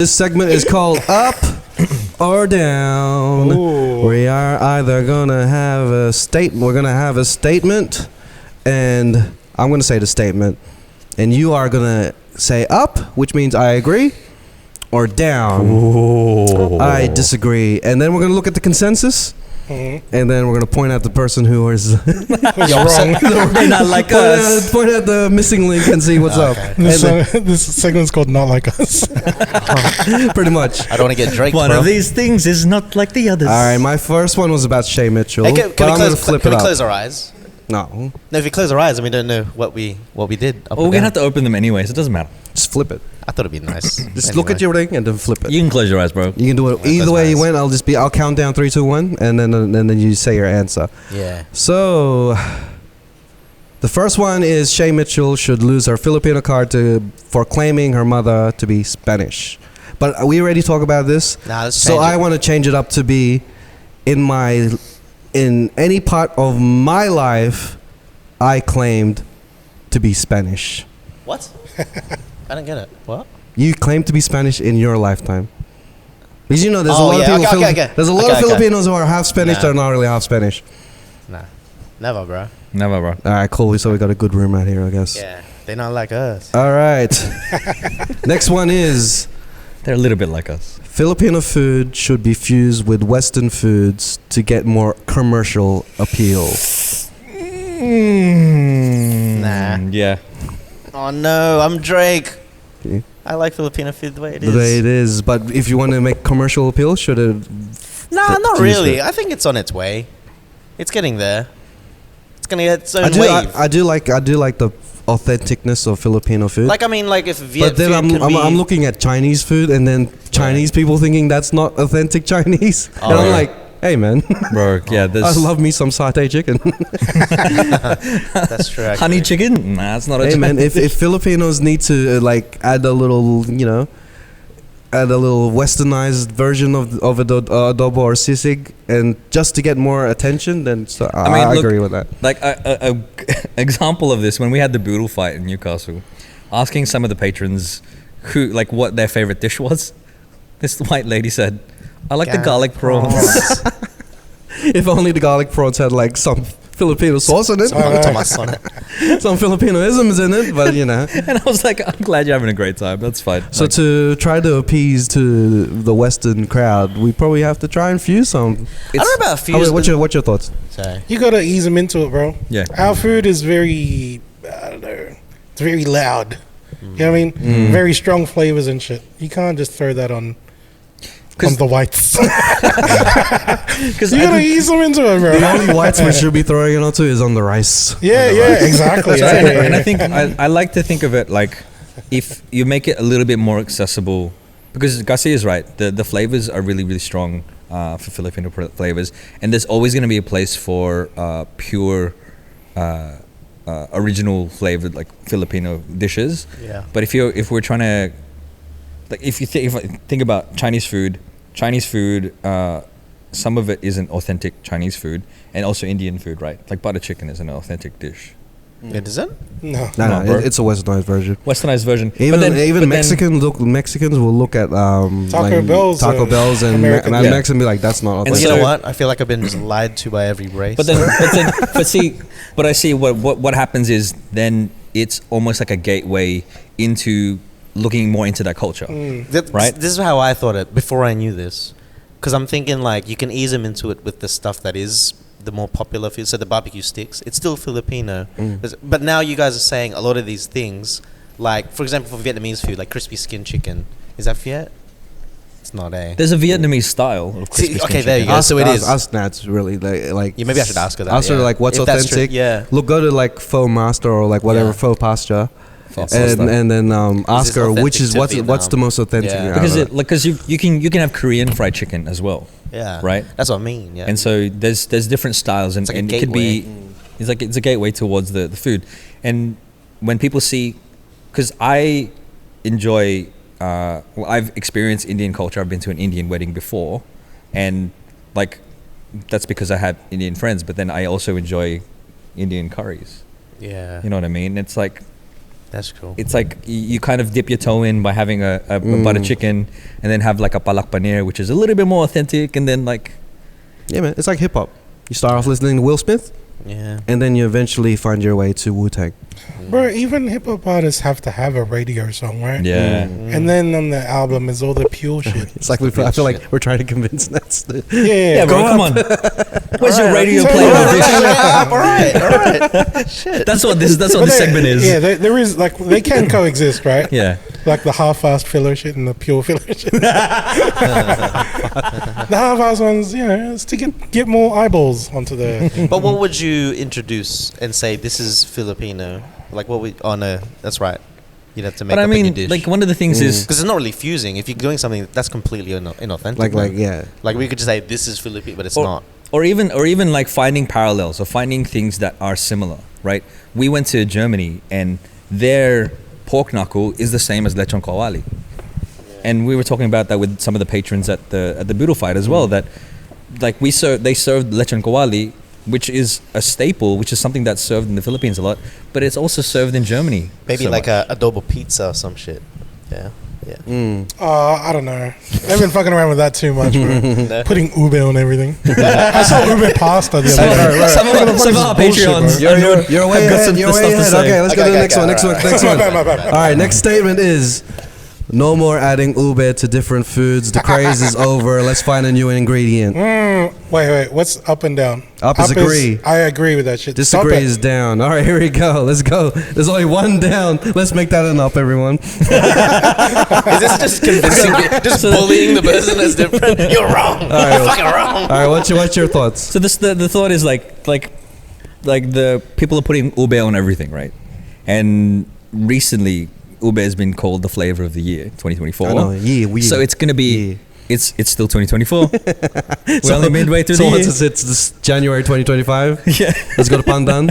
This segment is called Up or Down. Ooh. We are either gonna have a statement. We're gonna have a statement, and I'm gonna say the statement, and you are gonna say up, which means I agree, or down. Ooh. I disagree, and then we're gonna look at the consensus. And then we're gonna point out the person who is wrong. They're not like us. point out the missing link and see what's up. This segment's called Not Like Us. Pretty much. I don't want to get Drake, One bro. of these things is not like the others. All right, my first one was about Shay Mitchell, Hey, but I'm gonna flip can it we up. close our eyes? No, No, if we close our eyes and we don't know what we did. Up Well, or we're gonna down. have to open them anyways. It doesn't matter. just flip it. I thought it'd be nice. Just look at your ring and then flip it. You can close your eyes, bro. You can do it Yeah, either close way my you eyes. went. I'll count down 3, 2, 1, and then you say your answer. Yeah. So, the first one is Shay Mitchell should lose her Filipino card for claiming her mother to be Spanish. But we already talked about this. Nah, let's So change I it. want to change it up to be in any part of my life, I claimed to be Spanish. What? I don't get it. What? You claim to be Spanish in your lifetime. Because you know there's a Oh, lot yeah, of people. okay. There's a lot of Okay. Filipinos who are half Spanish. Nah. They're not really half Spanish. Nah. Never, bro. Never, bro. All right, cool. So we got a good room out here, I guess. Yeah. They're not like us. All right. Next one is They're a little bit like us. Filipino food should be fused with Western foods to get more commercial appeal. Nah. Yeah. Oh no, I'm Drake. Okay. I like Filipino food the way it The is. way it is, but if you want to make commercial appeal, should it? Nah, not fuse really. it? I think it's on its way. It's getting there. It's gonna get its own I do. wave. I do like the authenticness of Filipino food. like if Viet But then food I'm looking at Chinese food, and then Chinese people thinking that's not authentic Chinese, and I'm yeah. like, hey man, Bro, yeah, I there's love me some satay chicken. That's true. Actually. honey chicken. Nah, it's not a Hey man, Chinese if Filipinos need to add a little, add a little westernized version of adobo or sisig, and just to get more attention, then I mean, look, agree with that. Like a example of this, when we had the boodle fight in Newcastle, asking some of the patrons what their favorite dish was, this white lady said, I like the garlic prawns. If only the garlic prawns had like some Filipino sauce in it, Tomas on it. some Filipinoisms in it, but And I was like, I'm glad you're having a great time. That's fine. So to try to appease to the Western crowd, we probably have to try and fuse some. I don't know about fuse. What's your thoughts? Sorry. You gotta ease them into it, bro. Yeah. Our food is very, I don't know, it's very loud. You know what I mean? Very strong flavors and shit. You can't just throw that on the whites. Because You gotta ease them into it, bro. The only whites we should be throwing it onto is on the rice. Yeah, exactly. and I think I like to think of it like if you make it a little bit more accessible, because Garcia is right. The flavors are really, really strong for Filipino flavors, and there's always going to be a place for pure, original flavored like Filipino dishes. Yeah. But if we're trying to, like, if I think about Chinese food, some of it isn't authentic Chinese food, and also Indian food, right? Like butter chicken is an authentic dish. It isn't? No. No, bro. it's a westernized version. Westernized version. Even But then- Mexicans will look at Taco Bell's, Bells and American- Mad Yeah. Max and be like, that's not And authentic. You so- know what? I feel like I've been just lied to by every race. But I see what happens is then it's almost like a gateway into looking more into that culture. Right? This is how I thought it before I knew this. Because I'm thinking like you can ease them into it with the stuff that is the more popular food. So the barbecue sticks, it's still Filipino. But now you guys are saying a lot of these things, like for example for Vietnamese food, like crispy skin chicken. Is that Viet? It's not, eh? There's a Vietnamese style of crispy See, skin okay, there you chicken. go. So it is. Us Nats really like. Yeah, maybe I should ask her that, Ask her yeah. like what's If that's true, authentic. yeah. Look, go to like Faux Master or like whatever Yeah. Faux Pasture, Faux and Pasta. then ask this her which authentic is to what's the Vietnam? most authentic. Yeah. out of Because you can have Korean fried chicken as well. Yeah. Right? That's what I mean. Yeah. And so there's different styles, and, It's like a and it could be gateway. it's a gateway towards the food. And when people see, because I enjoy, I've experienced Indian culture. I've been to an Indian wedding before, and like that's because I have Indian friends. But then I also enjoy Indian curries. yeah. You know what I mean? It's like That's cool. It's like you kind of dip your toe in by having a butter chicken, and then have like a palak paneer, which is a little bit more authentic, and then like Yeah, man. It's like hip hop. You start off listening to Will Smith, Yeah. and then you eventually find your way to Wu-Tang. Bro, even hip hop artists have to have a radio song, right? yeah. And then on the album is all the pure shit. It's like I feel like we're trying to convince Nats. Yeah, Yeah, bro, come on. Where's your radio player? All right. Shit. That's what this segment is. Yeah, there is like they can coexist, right? Yeah. Like the half-assed filler shit and the pure filler shit. The half-assed ones, you know, it's to get more eyeballs onto the. But what would you introduce and say this is Filipino? Like what we? Oh no, that's right. You'd have to make But I up a new mean, dish. like one of the things is Because it's not really fusing. If you're doing something that's completely inauthentic, Like yeah. like we could just say this is Filipino, but it's or, not. or even like finding parallels or finding things that are similar, right? We went to Germany and their pork knuckle is the same as lechon kawali. And we were talking about that with some of the patrons at the Boodle fight as well, that like they served lechon kawali, which is a staple, which is something that's served in the Philippines a lot, but it's also served in Germany. Maybe so like much. a adobo pizza or some shit. Yeah. I don't know. They've been fucking around with that too much, bro. No. Putting ube on everything. I saw ube pasta the other day. Some of our Patreons You're way have got ahead. some You're stuff way to ahead. say. Okay, let's go to the Okay, next okay, one. Next one. alright. Next one. My bad. All right, next statement is no more adding ube to different foods. The craze is over. Let's find a new ingredient. Wait. What's up and down? Up is agree. I agree with that shit. Disagree Stop it. is down. All right, here we go. Let's go. There's only one down. Let's make that an up, everyone. Is this just convincing? Just bullying the person that's different? You're wrong. You're fucking wrong. All right, what's your thoughts? So the thought is like the people are putting ube on everything, right? And recently ube has been called the flavor of the year 2024. I know. Yeah, So it's gonna be it's still 2024. We're So- only midway through so the once year. it's this January 2025, Yeah. let's go to Pandan.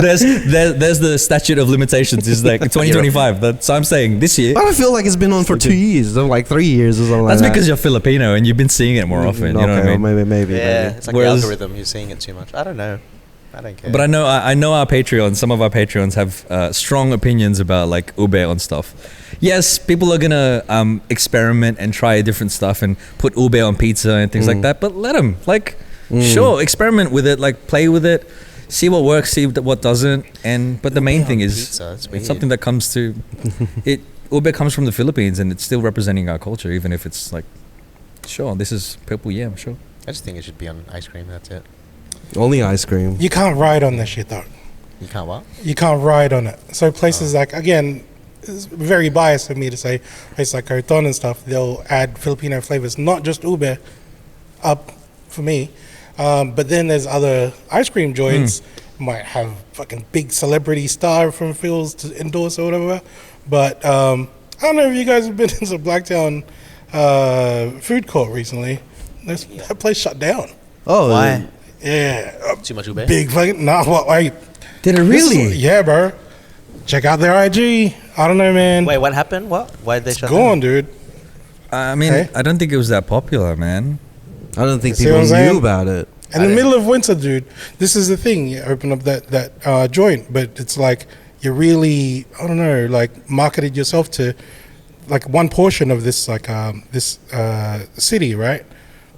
there's the statute of limitations is like 2025. That's so I'm saying this year. But I feel like it's been on for 2 years, or like 3 years or something That's like that. because you're Filipino and you've been seeing it more often. You know what I mean? Maybe. Yeah, it's like Whereas- the algorithm. You're seeing it too much. I don't know. I don't care. But I know our Patreons. Some of our Patreons have strong opinions about like ube on stuff. Yes, people are gonna experiment and try different stuff and put ube on pizza and things like that. But let them sure experiment with it, like play with it, see what works, see what doesn't. But the main thing is pizza, that's it's weird. something that comes to it. Ube comes from the Philippines and it's still representing our culture, even if it's like sure this is purple yam. Sure. I just think it should be on ice cream. That's it. Only ice cream. You can't ride on that shit, though. You can't what? You can't ride on it. So places like, again, it's very biased of me to say, places like Carton and stuff, they'll add Filipino flavors, not just ube, up for me. But then there's other ice cream joints, might have fucking big celebrity star from Phil's to endorse or whatever. But I don't know if you guys have been into Blacktown food court recently. That place shut down. Oh, Why? Yeah. Too much ube? Big fucking, nah, what, wait. Did it This is- yeah, bro. Check out their IG. I don't know, man. Wait, what happened? What? Why did they shut Go down? on, dude. I mean, Hey? I don't think it was that popular, man. I don't think See people what I'm knew saying? about it. In the middle of winter, dude, this is the thing. You open up that joint, but it's like you really, I don't know, like marketed yourself to like one portion of this this city, right?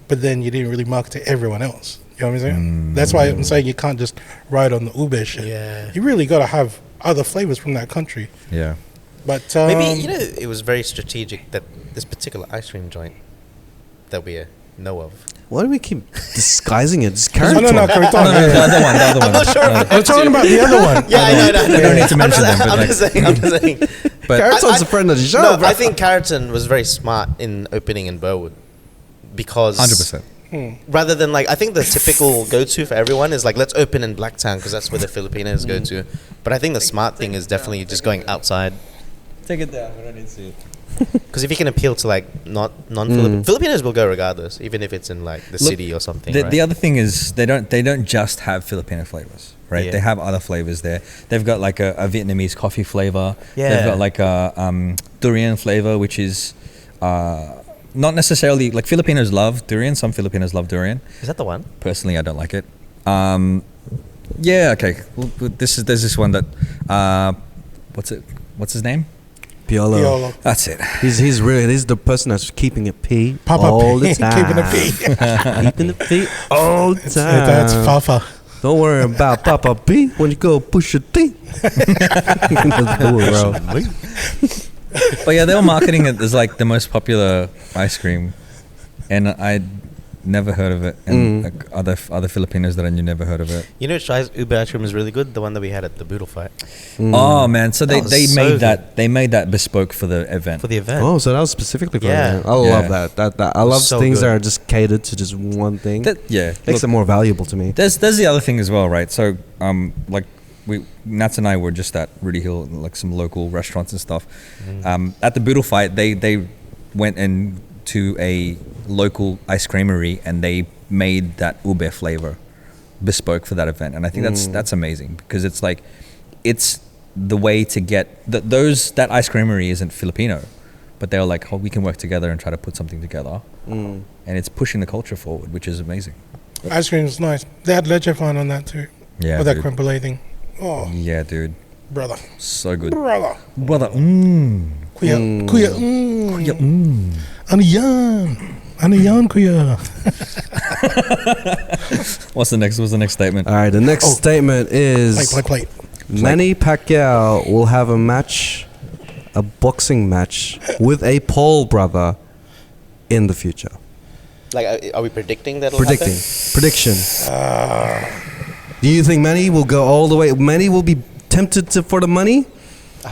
But then you didn't really market to everyone else. You know what I'm saying? That's why I'm saying you can't just ride on the ube shit. Yeah. You really got to have other flavors from that country. Yeah. But Maybe, it was very strategic that this particular ice cream joint that we know of. Why do we keep disguising it? It's no, character. no, Carton. No, the other one. I'm not sure. I'm talking about the other one. Yeah, I know. We don't need to mention them, but I'm like- just saying. I'm just saying. But Carrot's a friend of the show, No, bro. I think Carroton was very smart in opening in Burwood because 100%. rather than like I think the typical go-to for everyone is like let's open in Blacktown because that's where the Filipinos go to. But I think the smart thing is definitely just going outside Take it down. We don't need to see it. because if you can appeal to like non-Filipinos, Filipinos will go regardless, even if it's in like the Look, city or something. The, right? the other thing is they don't just have Filipino flavors, right? Yeah. They have other flavors there. They've got like a Vietnamese coffee flavor. Yeah. They've got like a durian flavor, which is not necessarily like Filipinos love durian. Some Filipinos love durian. Is that the one? Personally, I don't like it. Yeah. Okay. Well, there's this one that what's his name? Piolo. Piolo. That's it. He's the person that's keeping it P Papa all P. the time. Keeping it P. Keeping it P all the time. That's Fafa. Don't worry about Papa P when you go push a T. Bro. But yeah, they were marketing it as like the most popular ice cream, and I'd never heard of it. And like other Filipinos that I knew never heard of it. You know, Shai's Uber ice cream is really good. The one that we had at the Boodle fight Oh man, so That they was so made good. that bespoke for the event. for the event. Oh, so that was specifically for Yeah. that. I love Yeah. that. I love So things good. that are just catered to just one thing. Yeah, Makes it more valuable to me. There's the other thing as well, right? So like Nats and I were just at Rudy Hill, like some local restaurants and stuff. At the Boodle fight, they went into a local ice creamery and they made that ube flavor bespoke for that event, and I think that's amazing because it's like it's the way to get that ice creamery isn't Filipino, but they're like, oh, we can work together and try to put something together, and it's pushing the culture forward, which is amazing. Ice cream is nice. They had leche flan on that too. Yeah, With that dude. creme brulee thing. Oh, Yeah, dude, brother. so good, Brother. brother. Kuya. Kuya. Ano yan, kuya? What's the next statement? All right, the next statement is Plate. Manny Pacquiao will have a boxing match with a Paul brother in the future. Like, are we predicting that? Prediction. Do you think Manny will go all the way? Manny will be tempted for the money?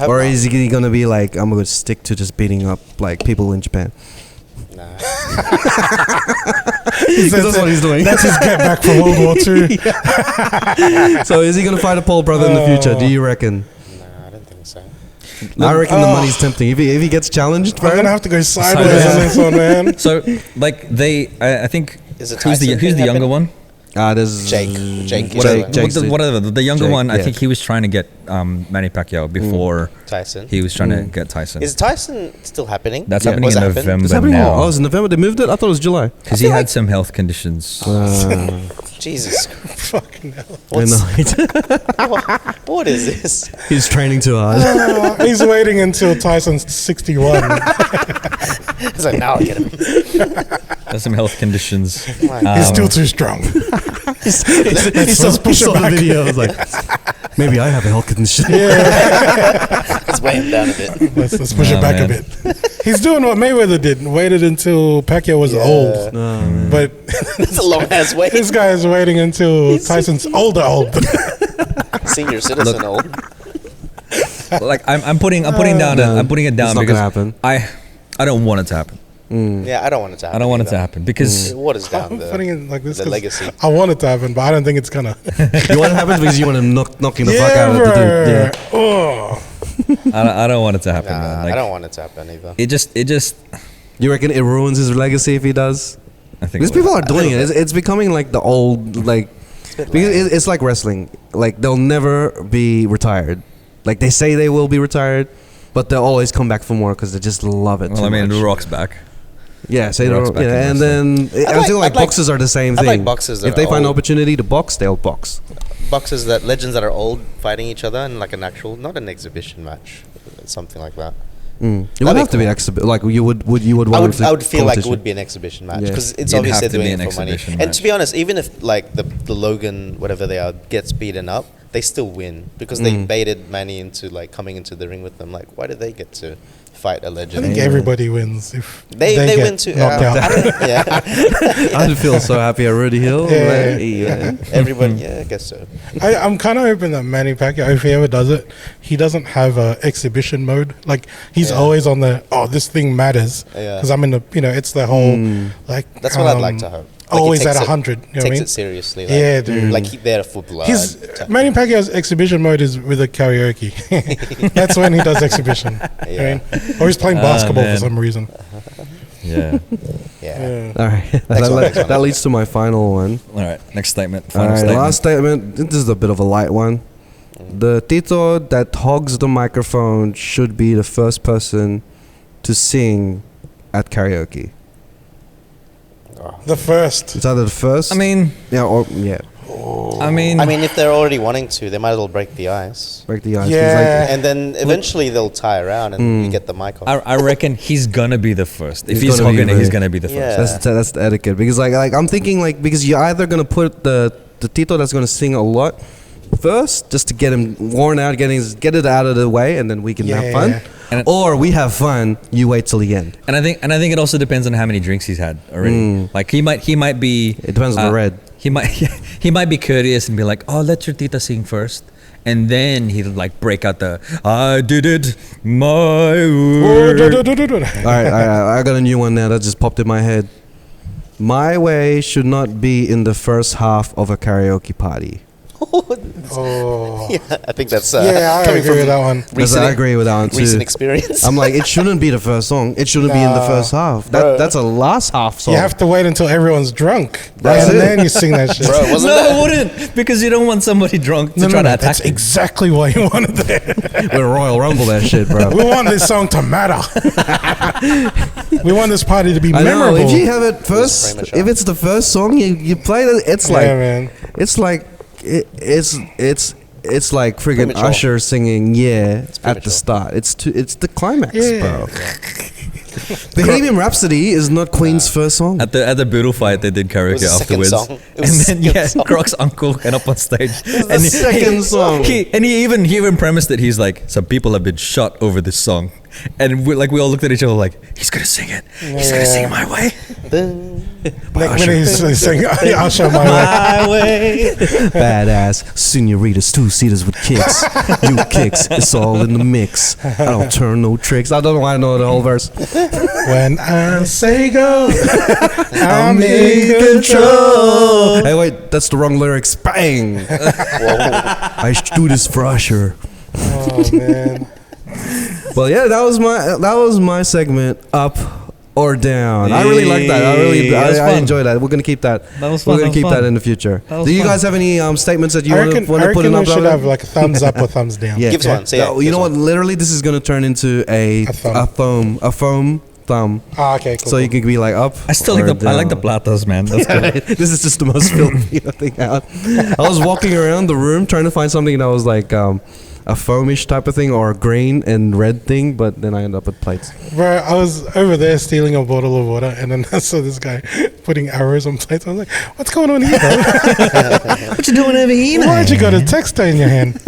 Or is he going to be like, I'm going to stick to just beating up like people in Japan? Nah. That's what he's doing. That's his get back from World War II. So is he going to fight a Paul brother in the future? Do you reckon? Nah, I don't think so. I reckon the money's tempting. If he gets challenged, We're bro. gonna have to go sideways on this one, man. So like I think Is it who's the Tyson younger happen? one? There's Jake. Whatever. The younger Jake, one, I yeah. think he was trying to get Manny Pacquiao before Tyson. he was trying to get Tyson. Is Tyson still happening? That's Yeah. happening Was in it happen? November It's happening. now. Oh, it's in November. They moved it. I thought it was July. Because he had some health conditions. Jesus. Fucking hell. I know. What is this? He's training too hard. He's waiting until Tyson's 61. It's like, now I get him. There's some health conditions. He's still too strong. Let's push it back. Video. I was like, maybe I have a health condition. Let's weigh him down a bit. Let's push it back man. a bit. He's doing what Mayweather did. Waited until Pacquiao was old. But That's a long ass wait. this guy is waiting until Tyson's old. Senior citizen old. Like I'm putting it down It's not because gonna happen. I don't want it to happen. Yeah, I don't want it to happen. I don't want it to either. happen because It waters down I'm putting the, it like this the 'cause legacy. I want it to happen, but I don't think it's gonna. You want it to happen because you want to knocking the fuck out of the dude. Yeah. Oh. I don't want it to happen, Nah, man. Like, I don't want it to happen either. It just. You reckon it ruins his legacy if he does? I think Because it will. people are doing it. It's becoming like the old like. Because it's like wrestling. Like they'll never be retired. Like they say they will be retired, but they'll always come back for more because they just love it. Well, too I mean, much. The Rock's back. Yeah, say The the Rock's Rock, back in and then I feel like I'd like- boxers are the same I'd thing. like boxers that if they are find an old. opportunity to box, they'll box. Boxers legends that are old fighting each other in like an actual, not an exhibition match, something like that. It would That'd have be to be cool. exhibition. Like you would want I would feel like it would be an exhibition match Yeah. because it's It'd obvious have they're to be doing an it for money. exhibition And match. to be honest, even if like the Logan, whatever they are, gets beaten up, they still win because they baited Manny into like coming into the ring with them. Like, why did they get to fight a I legend? think everybody wins if They get win too. knocked out. I don't, yeah, I'd feel so happy at Rudy Hill. Yeah. Yeah. everybody. Yeah, I guess so. I'm kind of hoping that Manny Pacquiao, if he ever does it, he doesn't have a exhibition mode. Like he's Yeah. always on the this thing matters Yeah. because I'm in the it's the whole like That's what I'd like to hope. Like, he always takes at it- 100. You know what I Takes mean? it seriously. Like, Yeah, dude. Like he's there for blood. His Manny Pacquiao's exhibition mode is with a karaoke. That's when he does exhibition. You know what I mean? Or he's playing basketball man. for some reason. Yeah. Yeah. All right. Next one, next one. That leads to my final one. All right. Next statement. All Final right. statement. Last statement. This is a bit of a light one. The Tito that hogs the microphone should be the first person to sing at karaoke. The first. It's either the first. I mean, yeah, or yeah. I mean, if they're already wanting to, they might as well break the ice. Break the ice. Yeah. And then eventually they'll tie around and you get the mic off. I reckon he's gonna be the first. If He's he's gonna be hogging it, he's the- gonna be the first. Yeah. That's the etiquette, because like I'm thinking like, because you're either gonna put the Tito that's gonna sing a lot first, just to get him worn out, get it out of the way, and then we can have fun. And- Or we have fun. You wait till the end. And I think it also depends on how many drinks he's had already. Like he might be. It depends on the red. He might be courteous and be like, "Oh, let your tita sing first," and then he'll like break out the "I did it my way." All right, I got a new one now that just popped in my head. My way should not be in the first half of a karaoke party. Oh. Yeah, I think that's Yeah, I coming agree from with that one. I agree with that one too. recent experience. I'm like, it shouldn't be the first song. It shouldn't be in the Nah. first half. Bro. That's a last half song. You have to wait until everyone's drunk. That's and it. then you sing that shit. Bro, wasn't No, that? I wouldn't, because you don't want somebody drunk to try to attack That's him. exactly why you wanted that. We're Royal Rumble that shit, bro. We want this song to matter. We want this party to be I know. memorable. If you have it first, premature. if it's the first song you play, it's like yeah, man. it's like it's like friggin' Premature. Usher singing at premature. the start. It's the climax, Yeah. bro. Bohemian Rhapsody is not Queen's first song. At the Boodle fight, they did karaoke It was the second afterwards, song. It was the and then second song. Croc's uncle went up on stage, the second song. He even premised it. He's like, some people have been shot over this song, and we all looked at each other like, he's gonna sing it. He's gonna sing My Way. Like when he's saying, I'll show my way. My Way. Badass senoritas, two-seaters with kicks. You kicks, it's all in the mix. I don't turn no tricks. I don't know why I know the whole verse. When I say go, I'm in control. Hey, wait, that's the wrong lyrics. Bang! I should do this for Usher. Oh, man. Well, yeah, that was my segment. Up or down. I really like that. That was I fun. enjoy that. We're gonna keep that. That was We're fun, gonna that keep was that fun. in the future. That was Do you fun. guys have any statements that you I want reckon, to I put reckon in we up? should have like a thumbs up or thumbs down. Yeah. Gives one. So yeah, You gives know what? one. Literally, this is gonna turn into a thumb. foam thumb. Ah, okay, cool. So you can be like up. I still or like the down. platas, man. That's good. This is just the most Filipino thing out. I was walking around the room trying to find something that was like a foamish type of thing or a green and red thing, but then I ended up with plates. Bro, I was over there stealing a bottle of water, and then I saw this guy putting arrows on plates. I was like, what's going on here, bro? What you doing over here? Why'd you got a texter in your hand?